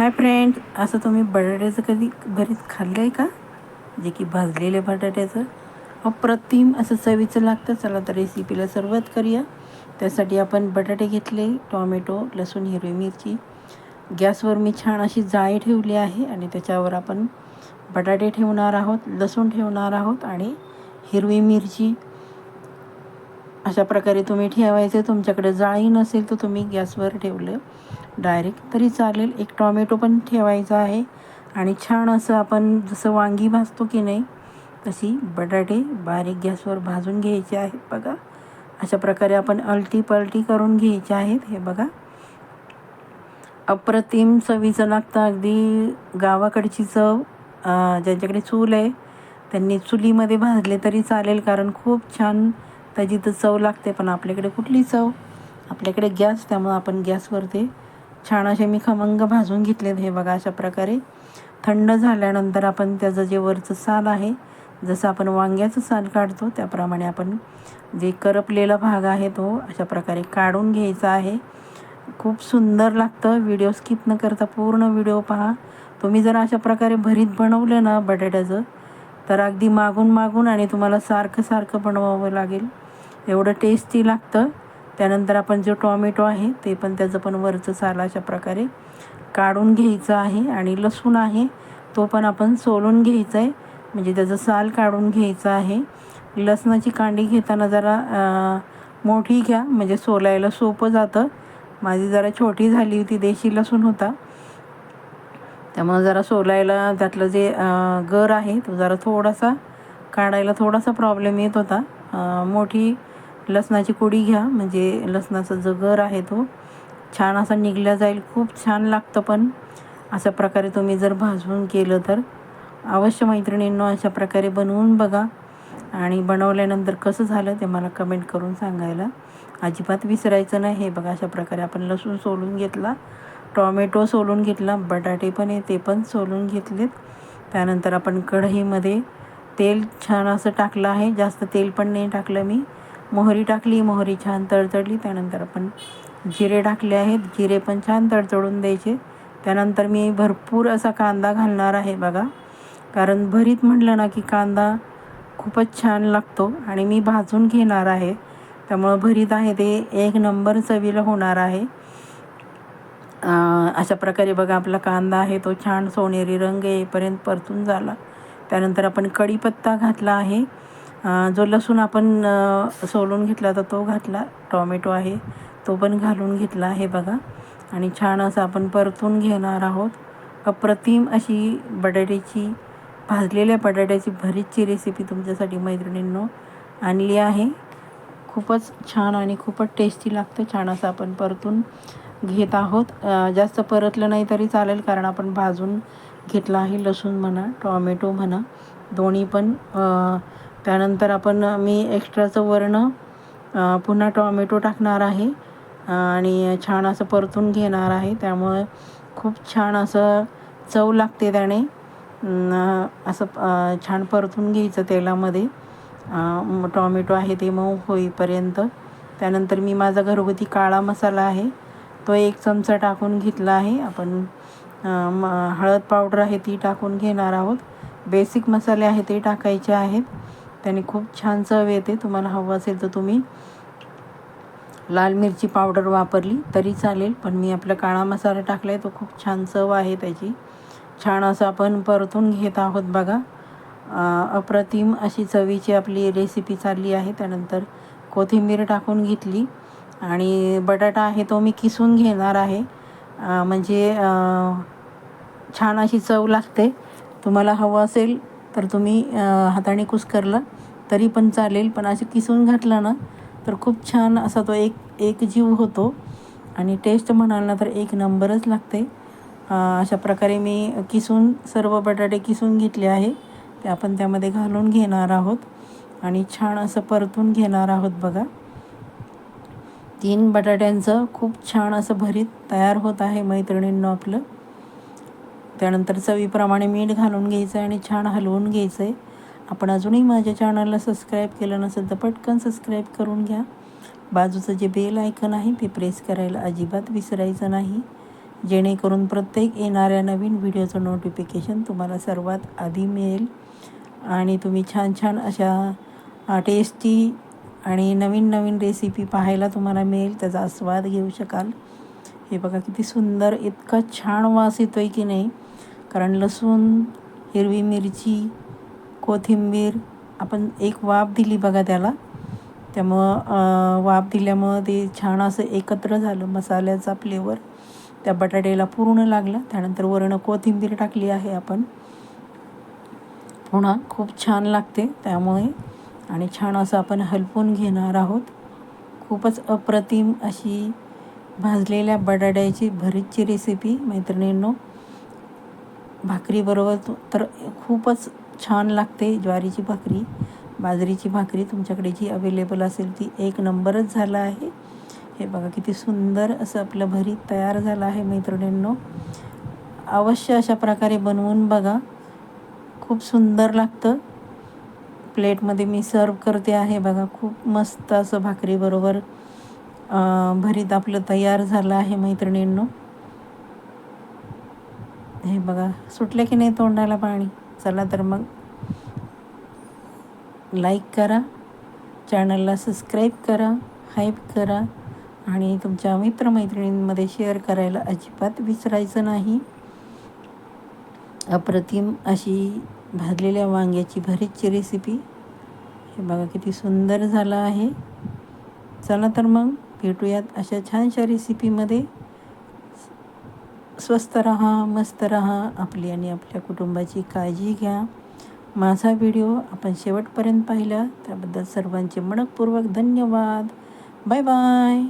Hi friends, असं तुम्ही बटाट्याचं कधी भरीत खाल्लं आहे का? जे की भाजलेले बटाट्याचं अप्रतिम असं चवीचं लागतं. चला तर रेसिपीला सुरुवात करूया. त्यासाठी आपण बटाटे घेतले, टॉमॅटो, लसूण, हिरवी मिरची. गॅसवर मी छान अशी जाळी ठेवली आहे आणि त्याच्यावर आपण बटाटे ठेवणार आहोत, लसूण ठेवणार आहोत आणि हिरवी मिरची. अशा प्रकारे तुम्ही ठेवायचे. तुमच्याकडे जाळी नसेल तर तुम्ही गॅसवर ठेवलं डायरेक्ट तरी चालेल. एक टॉमॅटो पण ठेवायचा आहे आणि छान असं आपण जसं वांगी भाजतो की नाही तशी बटाटे बारीक गॅसवर भाजून घ्यायचे आहेत. बघा, अशा प्रकारे आपण अलटी पलटी करून घ्यायचे आहेत. हे बघा, अप्रतिम चवीचं लागतं. अगदी गावाकडची चव. ज्यांच्याकडे चूल आहे त्यांनी चुलीमध्ये भाजले तरी चालेल, कारण खूप छान त्याची तर चव लागते. पण आपल्याकडे कुठली चव, आपल्याकडे गॅस, त्यामुळं आपण गॅसवर ते छान असे मी खमंग भाजून घेतलेत. हे बघा, अशा प्रकारे थंड झाल्यानंतर आपण त्याचं जे वरचं साल आहे, जसं आपण वांग्याचं साल काढतो त्याप्रमाणे आपण जे करपलेला भाग आहे तो अशा प्रकारे काढून घ्यायचा आहे. खूप सुंदर लागतं. व्हिडिओ स्किप न करता पूर्ण व्हिडिओ पहा. तुम्ही जर अशा प्रकारे भरीत बनवलं ना बटाट्याचं, तर अगदी मागून आणि तुम्हाला सारखं सारखं बनवावं लागेल, एवढं टेस्टी लागतं. त्यानंतर आपण जो टॉमॅटो आहे ते पण त्याचं पण वरचं साल अशा प्रकारे काढून घ्यायचं आहे आणि लसूण आहे तो पण आपण सोलून घ्यायचा आहे, म्हणजे त्याचं साल काढून घ्यायचं आहे. लसणाची कांडी घेताना जरा मोठी घ्या, म्हणजे सोलायला सोपं जातं. माझी जरा छोटी झाली होती, देशी लसूण होता, त्यामुळे जरा सोलायला त्यातलं जे गर आहे तो जरा थोडासा काढायला थोडासा प्रॉब्लेम येत होता. मोठी लसणाची कुडी घ्या, म्हणजे लसणाचा जो गर आहे तो छान असा निघला जाईल. खूप छान लागतं. पण अशा प्रकारे तुम्ही जर भाजून केलं तर अवश्य मैत्रिणींनो अशा प्रकारे बनवून बघा आणि बनवल्यानंतर कसं झालं ते मला कमेंट करून सांगायला अजिबात विसरायचं नाही. हे बघा, अशा प्रकारे आपण लसूण सोलून घेतला, टॉमॅटो सोलून घेतला, बटाटे पण आहे ते पण सोलून घेतलेत. त्यानंतर आपण कढईमध्ये तेल छान असं टाकलं आहे, जास्त तेल पण नाही टाकलं मी. मोहरी टाकली, मोहरी छान तडतडली. त्यानंतर आपण जिरे टाकले आहेत, जिरे पण छान तडतडून द्यायचे. त्यानंतर मी भरपूर असा कांदा घालणार आहे बघा, कारण भरीत म्हटलं ना की कांदा खूपच छान लागतो आणि मी भाजून घेणार आहे, त्यामुळं भरीत आहे ते एक नंबर चवीला होणार आहे. अशा प्रकारे बघा, आपला कांदा आहे तो छान सोनेरी रंग येईपर्यंत परतून झाला. त्यानंतर आपण कढीपत्ता घातला आहे, जो लसूण आपण सोलून घेतला होता तो घातला, टॉमॅटो आहे तो पण घालून घेतला आहे बघा, आणि छान असं आपण परतून घेणार आहोत. अप्रतिम अशी भाजलेल्या बटाट्याची भरीतची रेसिपी तुमच्यासाठी मैत्रिणींनो आणली आहे. खूपच छान आणि खूपच टेस्टी लागतं. छान असं आपण परतून घेत आहोत. जास्त परतलं नाही तरी चालेल, कारण आपण भाजून घेतला आहे, लसूण म्हणा टॉमॅटो म्हणा दोन्ही पण. त्यानंतर आपण मी एक्स्ट्राचं वरण पुन्हा टॉमॅटो टाकणार आहे आणि छान असं परतून घेणार आहे. त्यामुळे खूप छान असं चव लागते त्याने. असं छान परतून घ्यायचं तेलामध्ये. टॉमॅटो आहे ते मऊ होईपर्यंत. त्यानंतर मी माझा घरगुती काळा मसाला आहे तो 1 चमचा टाकून घेतला आहे. आपण हळद पावडर आहे ती टाकून घेणार आहोत. बेसिक मसाले आहे ते टाकायचे आहेत, त्याने खूप छान चव येते. तुम्हाला हवं असेल तर तुम्ही लाल मिरची पावडर वापरली तरी चालेल, पण मी आपला काळा मसाला टाकला आहे तो खूप छान चव आहे त्याची. छान असं आपण परतून घेत आहोत बघा. अप्रतिम अशी चवीची आपली रेसिपी चालली आहे. त्यानंतर कोथिंबीर टाकून घेतली आणि बटाटा आहे तो मी किसून घेणार आहे, म्हणजे छान अशी चव लागते. तुम्हाला हवं असेल तर तुम्ही हाताने कुस्करला तरी पण चालेल, पण असे किसून घातलं ना तर खूप छान असा तो एक जीव होतो आणि टेस्ट म्हणाल ना तर एक नंबरच लागते. अशा प्रकारे मी सर्व बटाटे किसून घेतले आहे, ते आपण त्यामध्ये घालून घेणार आहोत आणि छान असं परतून घेणार आहोत बघा. 3 बटाट्यांचं खूप छान असं भरीत तयार होत आहे मैत्रिणींनो आपलं. त्यानंतर चवीप्रमाणे मीठ घालून घ्यायचं आणि छान हलवून घ्यायचं आहे. आपण अजूनही माझ्या चॅनलला सबस्क्राईब केलं नसेल तर पटकन सबस्क्राईब करून घ्या. बाजूचं जे बेल आयकन आहे ते प्रेस करायला अजिबात विसरायचं नाही. जेणेकरून प्रत्येक येणाऱ्या नवीन व्हिडिओचं नोटिफिकेशन तुम्हाला सर्वात आधी मिळेल आणि तुम्ही छान छान अशा टेस्टी आणि नवीन नवीन रेसिपी पाहायला तुम्हाला मिळेल, त्याचा आस्वाद घेऊ शकाल. हे बघा किती सुंदर, इतका छान वास येतो आहे की नाही, कारण लसूण, हिरवी मिरची, कोथिंबीर आपण एक वाफ दिली बघा त्याला, त्यामुळं वाफ दिल्यामुळं ते छान असं एकत्र झालं. मसाल्याचा फ्लेवर त्या बटाट्याला पूर्ण लागला. त्यानंतर वरून कोथिंबीर टाकली आहे आपण, पुन्हा खूप छान लागते त्यामुळे. आणि छान असं आपण हलवून घेणार आहोत. खूपच अप्रतिम अशी भाजलेल्या बटाट्याची भरीतची रेसिपी मैत्रिणींनो. भाकरीबरोबर तर खूपच छान लागते. ज्वारीची भाकरी, बाजरीची भाकरी तुमच्याकडे जी अवेलेबल असेल ती एक नंबरच झाला आहे. हे बघा किती सुंदर असं आपलं भरीत तयार झालं आहे मैत्रिणींनो. अवश्य अशा प्रकारे बनवून बघा, खूप सुंदर लागतं. प्लेटमध्ये मी सर्व करते आहे बघा. खूप मस्त असं भाकरीबरोबर भरीत आपलं तयार झालं आहे मैत्रिणींनो. हे बघा सुटले की नाही तोंडाला पाणी. चला तर मग लाईक करा, चॅनलला सबस्क्राईब करा, हाईप करा आणि तुमच्या मित्रमैत्रिणींमध्ये शेअर करायला अजिबात विसरायचं नाही. अप्रतिम अशी भाजलेल्या वांग्याची भरीतची रेसिपी. हे बघा किती सुंदर झालं आहे. चला तर मग भेटूयात अशा छानशा रेसिपीमध्ये. स्वस्त रहा, मस्त रहा, आपली आणि आपल्या कुटुंबाची काळजी घ्या. माझा व्हिडिओ आपण शेवटपर्यंत पाहिला त्याबद्दल सर्वांचे मनःपूर्वक धन्यवाद. Bye bye.